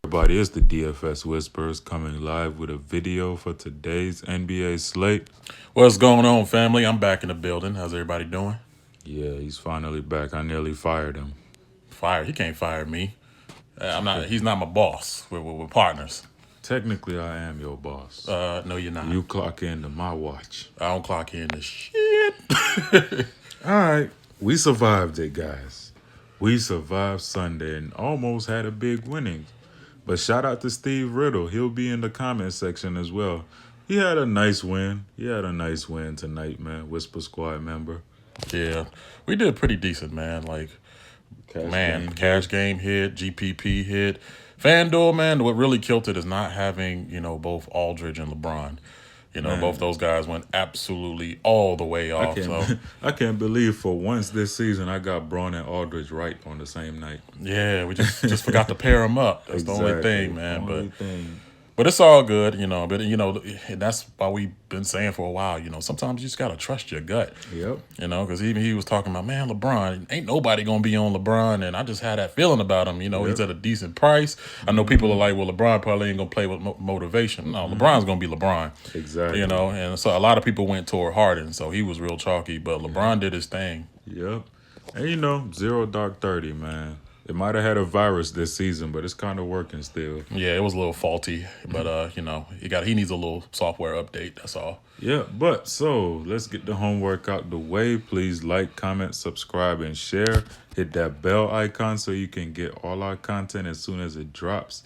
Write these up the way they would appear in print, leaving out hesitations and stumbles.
Everybody, it's the DFS Whisperers coming live with a video for today's NBA slate. What's going on, family? I'm back in the building. How's everybody doing? Yeah, he's finally back. I nearly fired him. Fired? He can't fire me. I'm not. He's not my boss. We're partners. Technically, I am your boss. No, you're not. You clock into my watch. I don't clock in this shit. All right, we survived it, guys. We survived Sunday and almost had a big winning. But shout out to Steve Riddle. He'll be in the comment section as well. He had a nice win. Tonight, man. Whisper Squad member. Yeah, we did pretty decent, man. Cash game hit, GPP hit. Fanduel, man, what really killed it is not having, both Aldridge and LeBron. Both those guys went absolutely all the way off. I can't believe for once this season I got Braun and Aldridge right on the same night. Yeah, we just forgot to pair them up. That's exactly. The only thing, man. But it's all good, and that's why we've been saying for a while, sometimes you just got to trust your gut. Yep. Because even he was talking about, man, LeBron, ain't nobody going to be on LeBron. And I just had that feeling about him. He's at a decent price. I know people are like, well, LeBron probably ain't going to play with motivation. No, LeBron's going to be LeBron. Exactly. And so a lot of people went toward Harden. So he was real chalky, but LeBron did his thing. Yep. And, 0 dark 30, man. It might have had a virus this season, but it's kind of working still. Yeah, it was a little faulty, but he needs a little software update. That's all. Yeah, so let's get the homework out the way. Please like, comment, subscribe, and share. Hit that bell icon so you can get all our content as soon as it drops.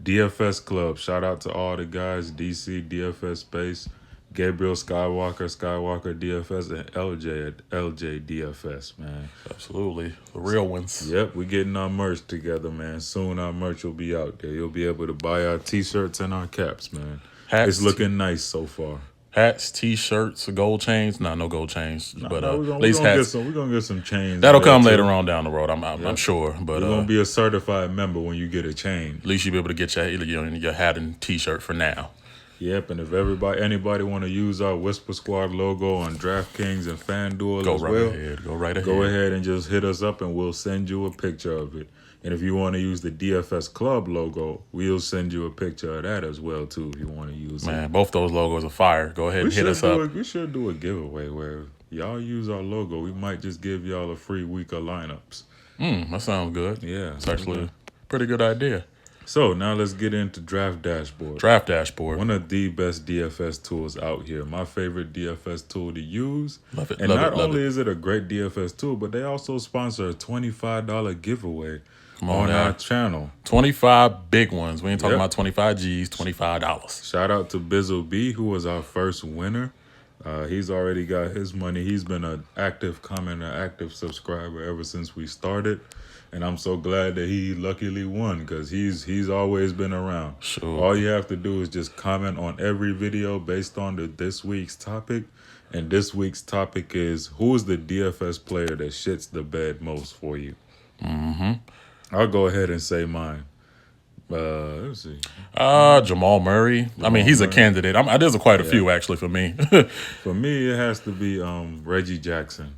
DFS Club, shout out to all the guys, DC, DFS Space, Gabriel Skywalker DFS, and LJ at LJ DFS, man. Absolutely. The real ones. Yep, we're getting our merch together, man. Soon our merch will be out there. You'll be able to buy our T-shirts and our caps, man. It's looking nice so far. Hats, T-shirts, gold chains. No gold chains. We're gonna get some chains. That'll come later on down the road. I'm sure. But you're gonna be a certified member when you get a chain. At least you'll be able to get your hat and T-shirt for now. Yep, and if anybody want to use our Whisper Squad logo on Draftkings and Fanduel Go right ahead. Go ahead and just hit us up and we'll send you a picture of it. And if you want to use the DFS Club logo, we'll send you a picture of that as well, too, if you want to use it. Man, both those logos are fire. Go ahead and hit us up. We should do a giveaway where y'all use our logo. We might just give y'all a free week of lineups. That sounds good. Yeah. It's actually a pretty good idea. So now let's get into Draft Dashboard. One of the best DFS tools out here. My favorite DFS tool to use. Love it. And not only is it a great DFS tool, but they also sponsor a $25 giveaway on our channel. 25 big ones. We ain't talking about 25 G's, $25. Shout out to Bizzle B, who was our first winner. He's already got his money. He's been an active commenter, active subscriber ever since we started. And I'm so glad that he luckily won because he's always been around. Sure. All you have to do is just comment on every video based on this week's topic. And this week's topic is, who is the DFS player that shits the bed most for you? I'll go ahead and say mine. Let's see. Jamal Murray. He's a candidate. There's quite a few, actually, for me. For me, it has to be Reggie Jackson.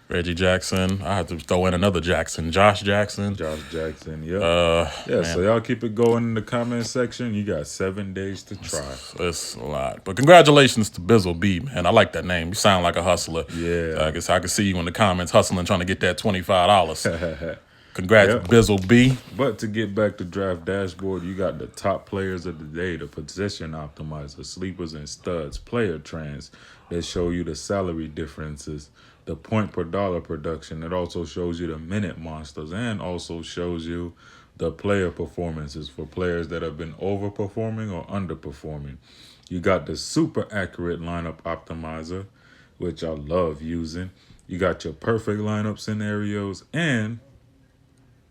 Reggie Jackson. I have to throw in another Jackson. Josh Jackson, yep. So y'all keep it going in the comment section. You got 7 days to try. It's a lot. But congratulations to Bizzle B, man. I like that name. You sound like a hustler. Yeah. I guess I can see you in the comments hustling, trying to get that $25. Congrats, Bizzle B. But to get back to Draft Dashboard, you got the top players of the day, the position optimizer, sleepers and studs, player trends that show you the salary differences, the point per dollar production. It also shows you the minute monsters and also shows you the player performances for players that have been overperforming or underperforming. You got the super accurate lineup optimizer, which I love using. You got your perfect lineup scenarios and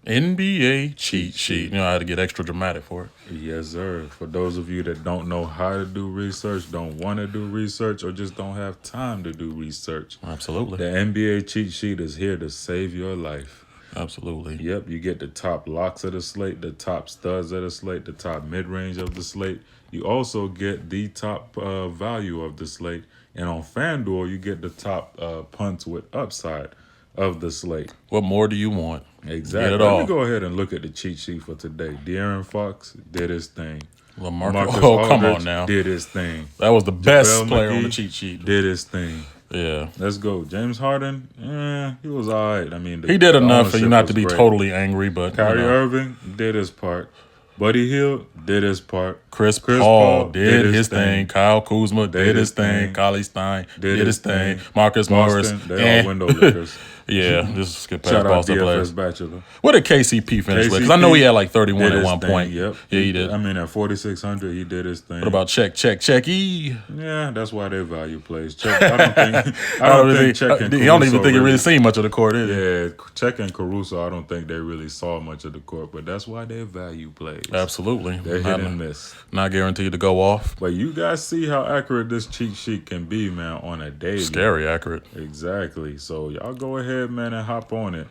NBA cheat sheet. I had to get extra dramatic for it. Yes, sir. For those of you that don't know how to do research, don't want to do research, or just don't have time to do research. Absolutely. The NBA cheat sheet is here to save your life. Absolutely. Yep, you get the top locks of the slate, the top studs of the slate, the top mid-range of the slate. You also get the top value of the slate. And on FanDuel, you get the top punts with upside. of the slate. What more do you want? Exactly. Get it Let me all. go ahead and look at the cheat sheet for today. De'Aaron Fox did his thing. LaMarcus. Marcus Oh, come on Aldridge now. did his thing. That was the best JaVale player on the McGee cheat sheet. did his thing. Yeah. Let's go. James Harden, he was all right. I mean, He did enough for you ownership not was to be great. totally angry, but Kyrie Irving did his part. Buddy Hield did his part. Chris Paul did his thing. Kyle Kuzma did his thing. Kylie Stein did his thing. Marcus Boston, Morris. they all window lickers. Yeah, just skip past Shout out Boston DFS players. Bachelor. What did KCP finish with? Because I know he had like 31 Did at his one thing, point. Yep. Yeah, he did. I mean, at 4,600, he did his thing. What about Checky? Yeah, that's why they value plays. Check. I don't think Check and He don't even Caruso think he really seen much of the court, is he? Yeah, Check and Caruso, I don't think they really saw much of the court, but that's why they value plays. Absolutely. They're hit and miss. Not guaranteed to go off. But you guys see how accurate this cheat sheet can be, man, on a daily. Scary accurate. Exactly. So y'all go ahead, man, and hop on it.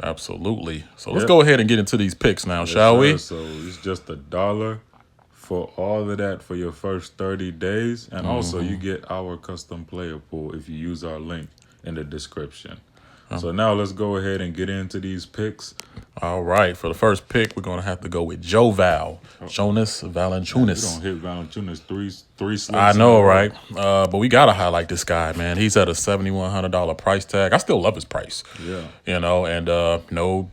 Absolutely. So let's go ahead and get into these picks now, shall we? So it's just $1 for all of that for your first 30 days. And also you get our custom player pool if you use our link in the description. So now let's go ahead and get into these picks. All right. For the first pick, we're going to have to go with Jonas Valanciunas. You don't hit Valanciunas three slots. I know, right? But we got to highlight this guy, man. He's at a $7,100 price tag. I still love his price. Yeah. You know, and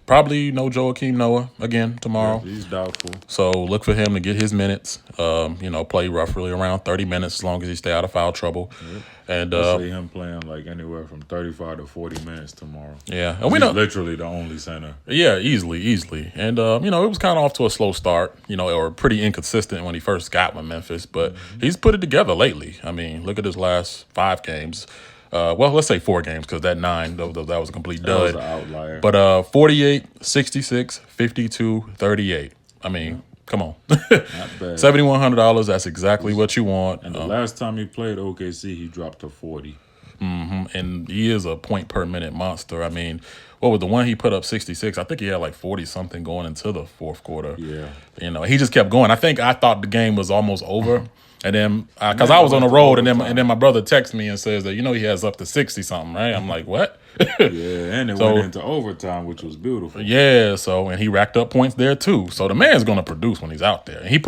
probably no Joakim Noah again tomorrow. Yeah, he's doubtful. So look for him to get his minutes. Play roughly around 30 minutes as long as he stay out of foul trouble. Yep. And I see him playing like anywhere from 35 to 40 minutes tomorrow. Yeah, and he's literally the only center. Yeah, easily. And it was kind of off to a slow start, or pretty inconsistent when he first got with Memphis, but he's put it together lately. I mean, look at his last 5 games. Let's say 4 games because that 9, that was a complete dud. That was an outlier. But 48, 66, 52, 38. I mean, come on. Not bad. $7,100, that's exactly what you want. And the last time he played OKC, he dropped to 40. And he is a point per minute monster. I mean, what was the one he put up 66? I think he had like 40-something going into the fourth quarter. Yeah. He just kept going. I thought the game was almost over. And then, because I was on the road, and then my brother texts me and says that, he has up to 60-something, right? I'm like, what? Yeah, and it went into overtime, which was beautiful. Yeah, and he racked up points there too. So the man's going to produce when he's out there. And he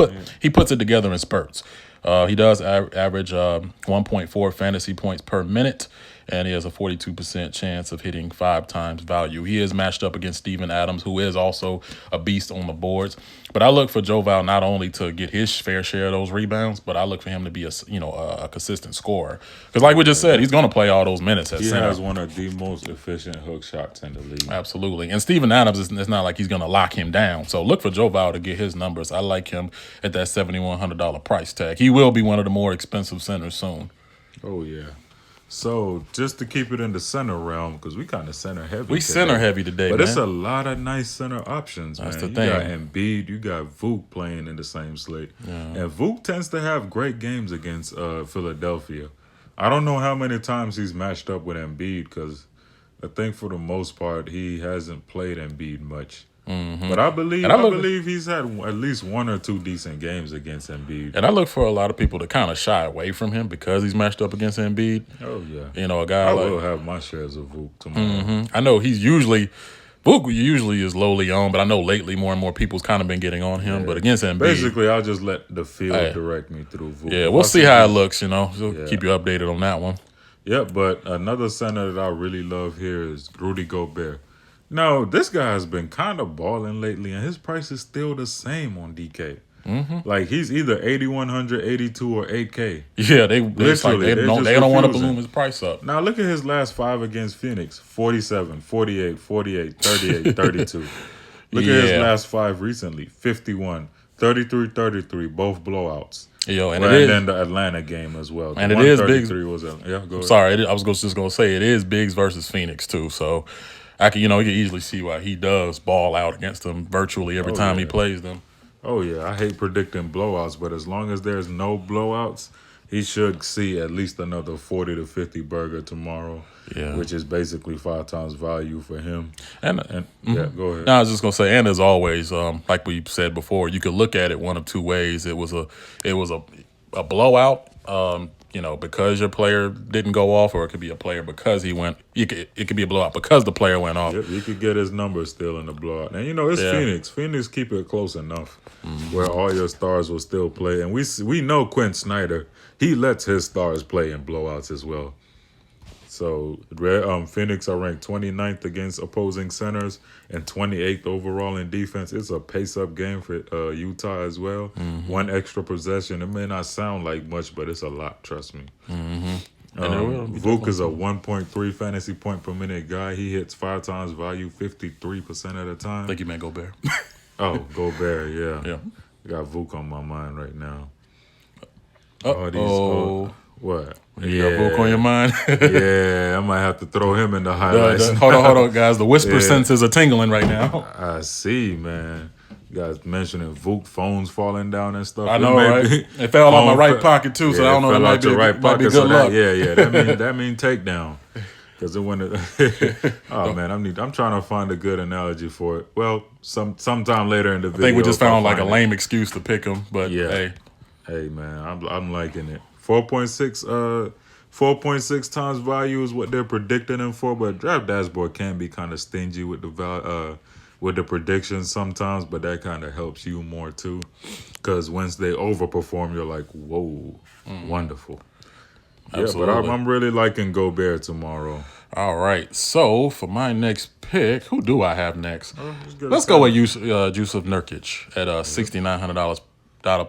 puts it together in spurts. He does average 1.4 fantasy points per minute, and he has a 42% chance of hitting 5 times value. He is matched up against Steven Adams, who is also a beast on the boards. But I look for Joval not only to get his fair share of those rebounds, but I look for him to be a consistent scorer. Because like we just said, he's going to play all those minutes at center. He has one of the most efficient hook shots in the league. Absolutely. And Steven Adams, it's not like he's going to lock him down. So look for Joval to get his numbers. I like him at that $7,100 price tag. He will be one of the more expensive centers soon. Oh, yeah. So, just to keep it in the center realm, because we kind of center heavy. We center heavy today, but man. it's a lot of nice center options, man. That's the you thing. got Embiid, you got Vuk playing in the same slate. Yeah. And Vuk tends to have great games against Philadelphia. I don't know how many times he's matched up with Embiid, because I think for the most part, he hasn't played Embiid much. But I believe he's had at least 1 or 2 decent games against Embiid. And I look for a lot of people to kind of shy away from him because he's matched up against Embiid. Oh, yeah. A guy I will have my shares of Vuk tomorrow. I know Vuk usually is lowly on, but I know lately more and more people's kind of been getting on him. Yeah. But against Embiid, basically, I'll just let the field direct me through Vuk. Yeah, we'll see how it looks. We'll keep you updated on that one. Yeah, but another center that I really love here is Rudy Gobert. Now, this guy has been kind of balling lately, and his price is still the same on DK. Like, he's either 8,100, 82, or 8K. Yeah, they don't want to balloon his price up. Now, look at his last 5 against Phoenix. 47, 48, 48, 38, 32. Look at his last 5 recently. 51, 33, 33, both blowouts. And then the Atlanta game as well. And it is Biggs. Go sorry, I was just going to say it is Biggs versus Phoenix too. So I can, you can easily see why he does ball out against them virtually every time he plays them. Oh, yeah. I hate predicting blowouts, but as long as there's no blowouts, he should see at least another 40 to 50 burger tomorrow, which is basically 5 times value for him. And yeah, go ahead. No, I was just going to say, and as always, like we said before, you could look at it one of 2 ways. It was a blowout. because your player didn't go off, or it could be a player because he went. It could be a blowout because the player went off. Yep, you could get his numbers still in the blowout. And it's Yeah. Phoenix. Phoenix keep it close enough where all your stars will still play. And we know Quinn Snyder. He lets his stars play in blowouts as well. So Phoenix are ranked 29th against opposing centers and 28th overall in defense. It's a pace-up game for Utah as well. One extra possession. It may not sound like much, but it's a lot, trust me. Vuk is a 1.3 fantasy point per minute guy. He hits 5 times value 53% of the time. I think you meant Gobert. Oh, Gobert, yeah. Yeah. Got Vuk on my mind right now. What? You got Vuk on your mind? Yeah, I might have to throw him in the highlights. Hold on, guys. The whisper senses are tingling right now. I see, man. You guys mentioning Vuk phones falling down and stuff. I know, right? It fell out my right pocket too, so I don't know. That might be good so luck. That mean takedown. Because it went. Oh man, I'm trying to find a good analogy for it. Well, sometime later in the video. I think we just found like a lame excuse to pick him, but hey man, I'm liking it. 4.6 times value is what they're predicting him for, but Draft Dashboard can be kind of stingy with the predictions sometimes, but that kind of helps you more too, because once they overperform, you're like, whoa, wonderful. Absolutely. Yeah, but I'm really liking Gobert tomorrow. All right, so for my next pick, who do I have next? Let's go with Jusuf Nurkic at $6,900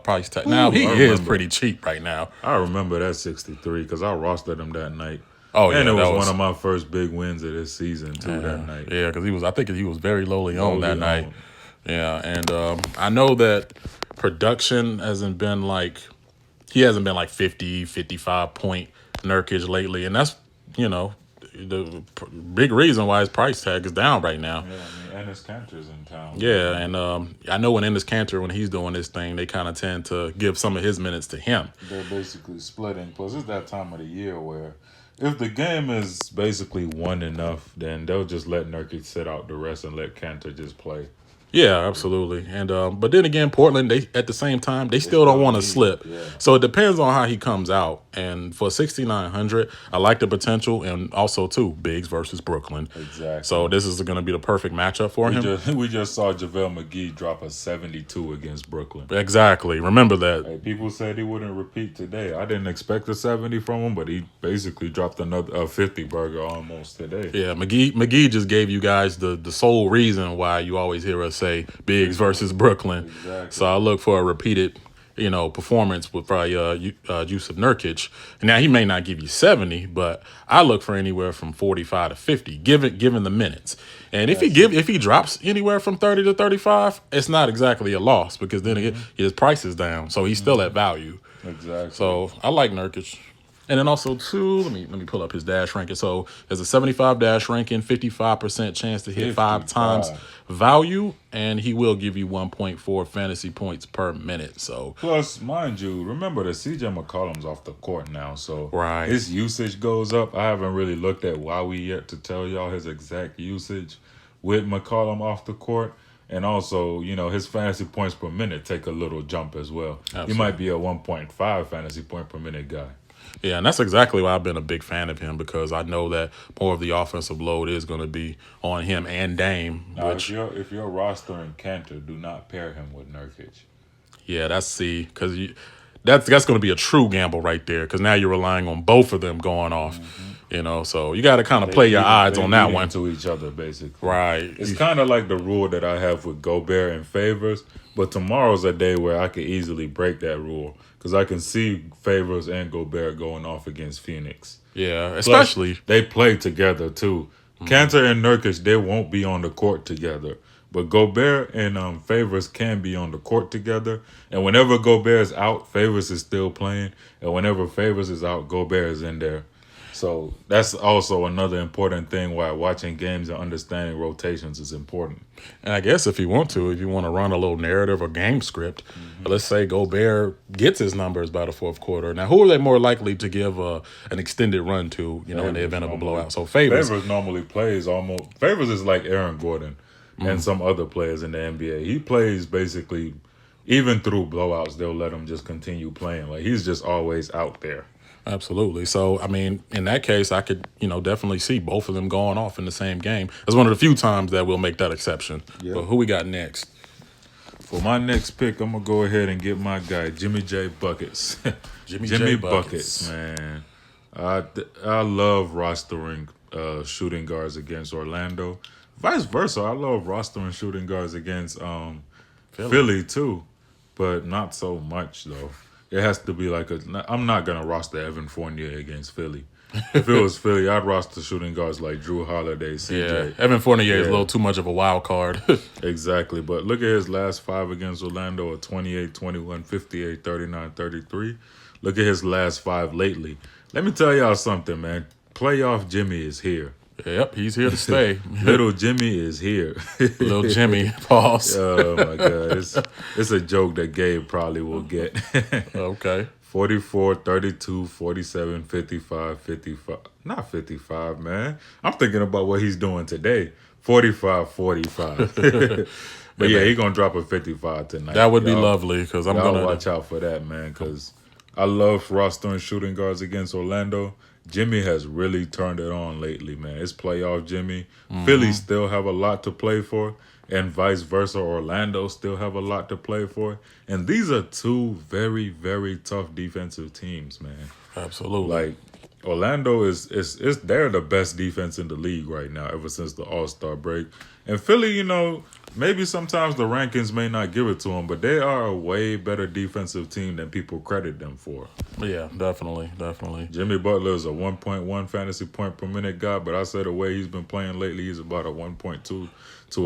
price tag. Now he is pretty cheap right now. I remember that 63 because I rostered him that night. Oh yeah, and it was one of my first big wins of this season too. That night. Yeah, because I think he was very lowly on that night. Yeah, and I know that production hasn't been like 50, 55 point Nurkic lately, and that's the big reason why his price tag is down right now. Yeah, Enes Kanter's in town. Yeah, and I know when Enes Kanter, when he's doing this thing, they kind of tend to give some of his minutes to him. They're basically splitting. Plus, it's that time of the year where if the game is basically won enough, then they'll just let Nurkic sit out the rest and let Kanter just play. Yeah, absolutely. And but then again, Portland, they at the same time, they still don't want to slip. Yeah. So it depends on how he comes out. And for 6,900, I like the potential, and also too, Biggs versus Brooklyn. Exactly. So this is going to be the perfect matchup for him. We just saw JaVale McGee drop a 72 against Brooklyn. Exactly. Remember that. Hey, people said he wouldn't repeat today. I didn't expect a 70 from him, but he basically dropped another 50 burger almost today. Yeah, McGee just gave you guys the sole reason why you always hear us say Biggs versus Brooklyn. Exactly. So I look for a repeated, performance with probably Jusuf Nurkic. Now he may not give you 70, but I look for anywhere from 45 to 50, given the minutes. And if he drops anywhere from 30 to 35, it's not exactly a loss because then his price is down, so he's still at value. Exactly. So I like Nurkic. And then also too, let me pull up his dash ranking. So there's a 75 dash ranking, 55% chance to hit 5 times value, and he will give you 1.4 fantasy points per minute. So plus, mind you, remember that CJ McCollum's off the court now, so right. His usage goes up. I haven't really looked at Wowie yet to tell y'all his exact usage with McCollum off the court. And also, his fantasy points per minute take a little jump as well. Absolutely. He might be a 1.5 fantasy point per minute guy. Yeah, and that's exactly why I've been a big fan of him, because I know that more of the offensive load is going to be on him and Dame. Now, if you're rostering Kanter, do not pair him with Nurkic. Yeah, that's that's going to be a true gamble right there, because now you're relying on both of them going off. Mm-hmm. So you got to kind of play your odds on that one. To each other, basically. Right. It's kind of like the rule that I have with Gobert and Favors, but tomorrow's a day where I could easily break that rule. Because I can see Favors and Gobert going off against Phoenix. Yeah, especially. Plus, they play together, too. Kanter and Nurkic, they won't be on the court together. But Gobert and Favors can be on the court together. And whenever Gobert's out, Favors is still playing. And whenever Favors is out, Gobert is in there. So that's also another important thing why watching games and understanding rotations is important. And I guess if you want to run a little narrative or game script, let's say Gobert gets his numbers by the fourth quarter. Now, who are they more likely to give an extended run to, in the event of a blowout? So Favors normally plays almost. Favors is like Aaron Gordon and some other players in the NBA. He plays basically, even through blowouts, they'll let him just continue playing. Like, he's just always out there. Absolutely. So, I mean, in that case, I could, definitely see both of them going off in the same game. It's one of the few times that we'll make that exception. Yep. But who we got next? For my next pick, I'm gonna go ahead and get my guy Jimmy J Buckets. Jimmy Buckets, man. I love rostering shooting guards against Orlando. Vice versa, I love rostering shooting guards against Philly too, but not so much though. It has to be like I'm not gonna roster Evan Fournier against Philly. If it was Philly, I'd roster shooting guards like Drew Holiday, CJ. Yeah, Evan Fournier is a little too much of a wild card. Exactly. But look at his last 5 against Orlando: 28, 21, 58, 39, 33. Look at his last 5 lately. Let me tell y'all something, man. Playoff Jimmy is here. Yep, he's here to stay. Little Jimmy is here. Little Jimmy, pause. Oh, my God. It's a joke that Gabe probably will get. Okay. 44, 32, 47, 55, 55. Not 55, man. I'm thinking about what he's doing today. 45, 45. But yeah, he's going to drop a 55 tonight. That would be lovely because I'm going to watch out for that, man, because I love rostering shooting guards against Orlando. Jimmy has really turned it on lately, man. It's playoff Jimmy. Philly still have a lot to play for, and vice versa. Orlando still have a lot to play for. And these are 2 very, very tough defensive teams, man. Absolutely. Like, Orlando is they're the best defense in the league right now ever since the All-Star break. And Philly, maybe sometimes the rankings may not give it to them, but they are a way better defensive team than people credit them for. Yeah, definitely. Jimmy Butler is a 1.1 fantasy point per minute guy, but I say the way he's been playing lately, he's about a 1.2 to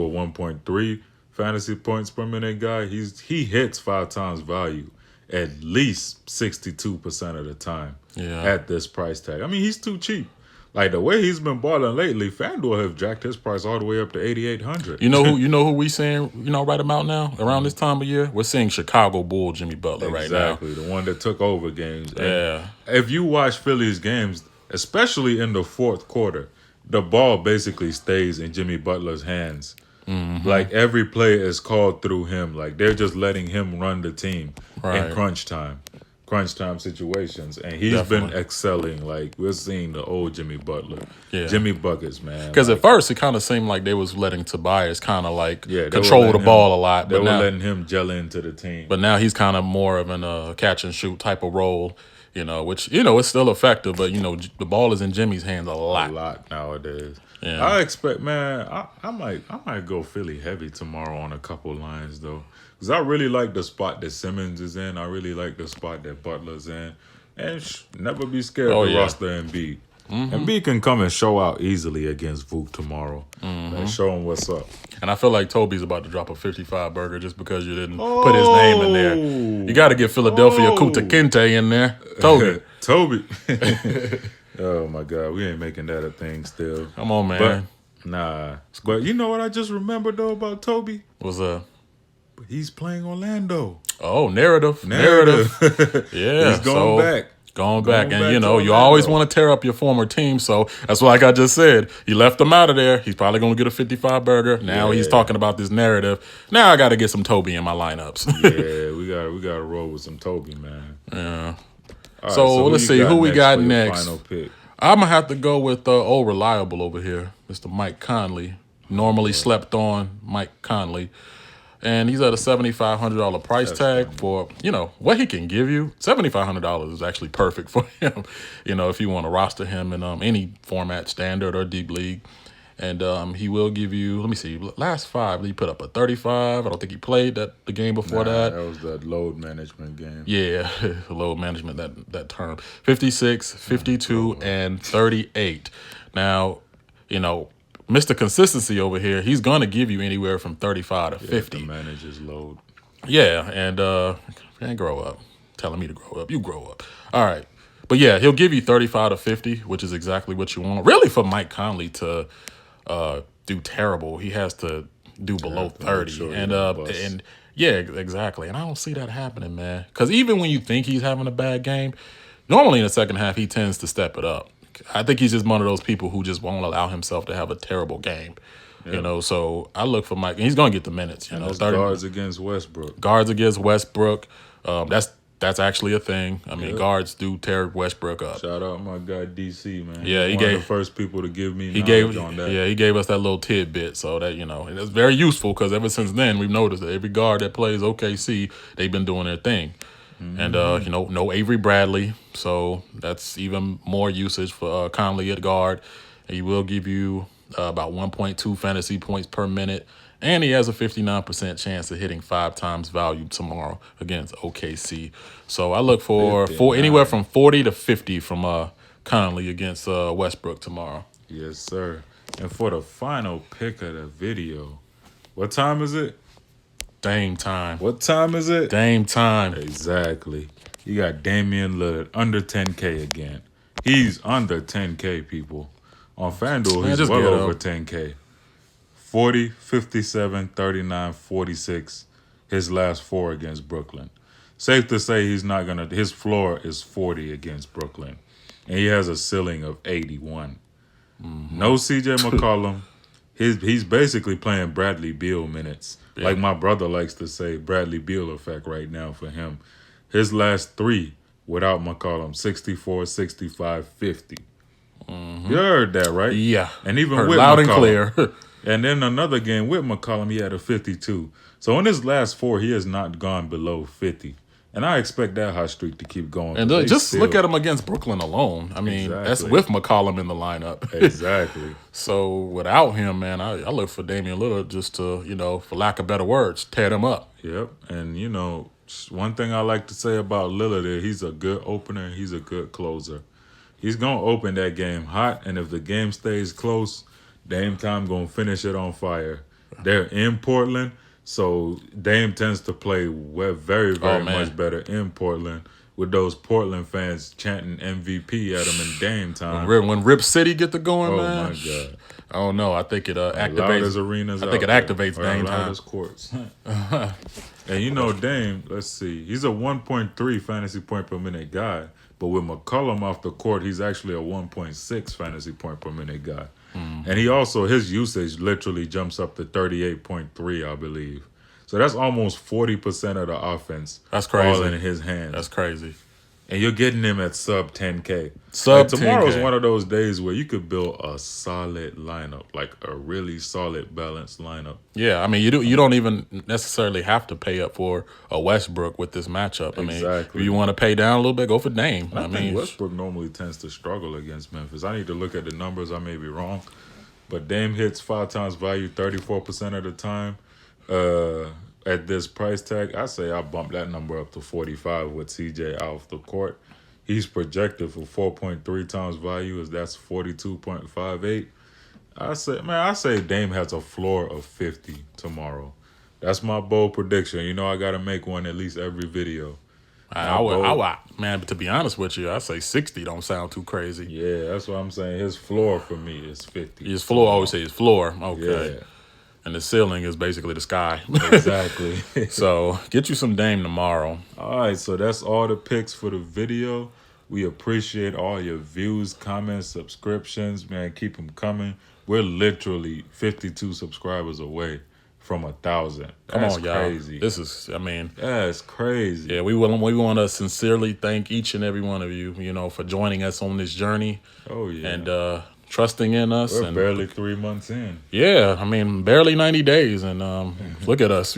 a 1.3 fantasy points per minute guy. He hits 5 times value at least 62% of the time at this price tag. I mean, he's too cheap. Like, the way he's been balling lately, Fanduel have jacked his price all the way up to 8,800. You know who we seeing, right about now, around this time of year? We're seeing Chicago Bull Jimmy Butler right now. Exactly, the one that took over games. Yeah. And if you watch Philly's games, especially in the fourth quarter, the ball basically stays in Jimmy Butler's hands. Mm-hmm. Like, every play is called through him. Like, they're just letting him run the team in crunch time situations, and he's been excelling. Like, we're seeing the old Jimmy Butler, Jimmy Buckets, man. Because at first it kind of seemed like they was letting Tobias kind of like control the ball a lot. They were letting him gel into the team. But now he's kind of more of an catch and shoot type of role, which it's still effective. But the ball is in Jimmy's hands a lot. A lot nowadays. Yeah. I expect, man. I might go Philly heavy tomorrow on a couple lines though. Because I really like the spot that Simmons is in. I really like the spot that Butler's in. And never be scared to roster Embiid. Mm-hmm. Embiid can come and show out easily against Vuk tomorrow. Mm-hmm. And show him what's up. And I feel like Toby's about to drop a 55 burger just because you didn't put his name in there. You got to get Philadelphia Kuta Kinte in there. Toby. Oh, my God. We ain't making that a thing still. Come on, man. But you know what I just remembered, though, about Toby? What's up? He's playing Orlando. Oh, narrative. Yeah. He's going back. Going back. And, you always want to tear up your former team. So that's like I just said. You left him out of there. He's probably going to get a 55 burger. Now he's talking about this narrative. Now I got to get some Toby in my lineups. Yeah, we got to roll with some Toby, man. Yeah. Right, so let's see. Who we got next? Final pick? I'm going to have to go with old reliable over here, Mr. Mike Conley. Normally slept on Mike Conley. And he's at a $7,500 price tag for, what he can give you. $7,500 is actually perfect for him, if you want to roster him in any format, standard or deep league. And he will give you, let me see, last 5, he put up a 35. I don't think he played the game before that. That was that load management game. Yeah, load management, that term. 56, 52, and 38. Now, Mr. Consistency over here, he's going to give you anywhere from 35 to 50. To manage his load. Yeah, and man, grow up. Telling me to grow up. You grow up. All right. But yeah, he'll give you 35 to 50, which is exactly what you want. Really, for Mike Conley to do terrible, he has to do below 30. Sure and yeah, exactly. And I don't see that happening, man. Because even when you think he's having a bad game, normally in the second half, he tends to step it up. I think he's just one of those people who just won't allow himself to have a terrible game. Yep. So I look for Mike, and he's going to get the minutes. And 30 guards against Westbrook. Guards against Westbrook. That's That's actually a thing. I mean, guards do tear Westbrook up. Shout out my guy DC, man. Yeah, He's one of the first people to give me knowledge on that. Yeah, he gave us that little tidbit, so that and it's very useful because ever since then we've noticed that every guard that plays OKC, they've been doing their thing, and no Avery Bradley, so that's even more usage for Conley at guard. He will give you about 1.2 fantasy points per minute. And he has a 59% chance of hitting 5 times value tomorrow against OKC. So I look for anywhere from 40 to 50 from Conley against Westbrook tomorrow. Yes, sir. And for the final pick of the video, what time is it? Dame time. What time is it? Dame time. Exactly. You got Damian Lillard under 10K again. He's under 10K, people. On FanDuel, he's well over 10K. 40, 57, 39, 46, his last 4 against Brooklyn. Safe to say his floor is 40 against Brooklyn. And he has a ceiling of 81. Mm-hmm. No CJ McCollum. He's basically playing Bradley Beal minutes. Yeah. Like my brother likes to say, Bradley Beal effect right now for him. His last 3 without McCollum, 64, 65, 50. Mm-hmm. You heard that, right? Yeah. And even with loud McCollum, and clear. And then another game with McCollum, he had a 52. So in his last 4, he has not gone below 50. And I expect that hot streak to keep going. And just look at him against Brooklyn alone. I mean, that's with McCollum in the lineup. Exactly. So without him, man, I look for Damian Lillard just to, for lack of better words, tear them up. Yep. And, one thing I like to say about Lillard is he's a good opener and he's a good closer. He's going to open that game hot, and if the game stays close, Dame time going to finish it on fire. They're in Portland, so Dame tends to play very, very much better in Portland with those Portland fans chanting MVP at him in Dame time. When Rip City get to going, man. Oh, my God. I don't know. I think it activates arenas. I think it activates Dame time. Courts. And Dame, let's see. He's a 1.3 fantasy point per minute guy. But with McCollum off the court, he's actually a 1.6 fantasy point per minute guy. Mm-hmm. And his usage literally jumps up to 38.3, I believe. So that's almost 40% of the offense. That's crazy. All in his hands. That's crazy. And you're getting him at sub 10K. Tomorrow's one of those days where you could build a solid lineup, like a really solid, balanced lineup. Yeah, I mean, you don't even necessarily have to pay up for a Westbrook with this matchup. I mean, if you want to pay down a little bit, go for Dame. I mean, Westbrook normally tends to struggle against Memphis. I need to look at the numbers. I may be wrong. But Dame hits 5 times value 34% of the time. At this price tag, I say I bump that number up to 45 with CJ off the court. He's projected for 4.3 times value, as that's 42.58. I say Dame has a floor of 50 tomorrow. That's my bold prediction. I got to make one at least every video. Man, to be honest with you, I say 60 don't sound too crazy. Yeah, that's what I'm saying. His floor for me is 50. His floor, I always say his floor. Okay. Yeah. And the ceiling is basically the sky. Exactly. So get you some Dame tomorrow. All right, so that's all the picks for the video. We appreciate all your views, comments, subscriptions. Man, keep them coming. We're literally 52 subscribers away from 1,000. Come on, y'all. Crazy. This is, that's crazy. Yeah, we want to sincerely thank each and every one of you, for joining us on this journey. Oh, yeah. And trusting in us. We're barely 3 months in. Yeah, barely 90 days. And look at us,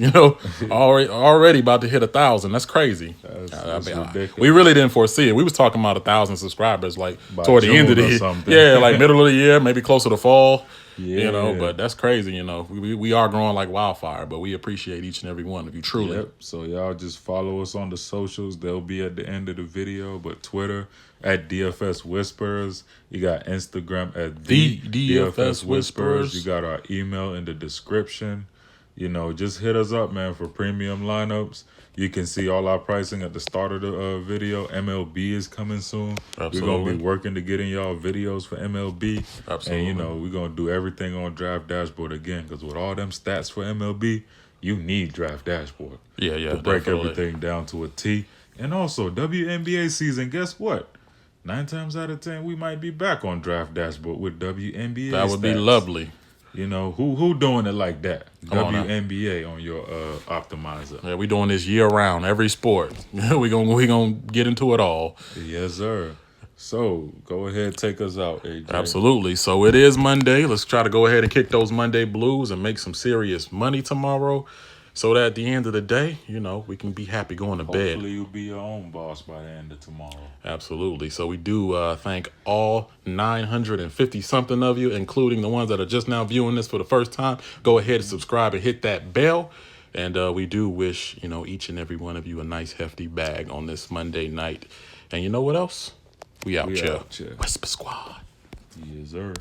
already about to hit 1,000. That's crazy. That's ridiculous. We really didn't foresee it. We was talking about 1,000 subscribers toward the end of the year. Yeah, like middle of the year, maybe closer to fall. Yeah. But that's crazy, We are growing like wildfire, but we appreciate each and every one of you, truly. Yep. So y'all just follow us on the socials. They'll be at the end of the video. But Twitter at DFS Whisperers. You got Instagram at the DFS Whisperers. You got our email in the description. Just hit us up, man, for premium lineups. You can see all our pricing at the start of the video. MLB is coming soon. Absolutely. We're going to be working to get in y'all videos for MLB. Absolutely. And, we're going to do everything on Draft Dashboard again, because with all them stats for MLB, you need Draft Dashboard. Yeah, to break definitely. Everything down to a T. And also, WNBA season, guess what? 9 times out of 10, we might be back on Draft Dashboard with WNBA That would stats. be lovely. You know, who doing it like that? Come on now. WNBA on your optimizer. Yeah, we doing this year round, every sport. we gonna get into it all. Yes, sir. So go ahead, take us out, AJ. Absolutely. So it is Monday. Let's try to go ahead and kick those Monday blues and make some serious money tomorrow, so that at the end of the day, you know, we can be happy going to bed. Hopefully you'll be your own boss by the end of tomorrow. Absolutely. So we do thank all 950 something of you, including the ones that are just now viewing this for the first time. Go ahead and subscribe and hit that bell. And we do wish, you know, each and every one of you a nice hefty bag on this Monday night. And you know what else? We out here. Out here. Whisper Squad. Yes, sir.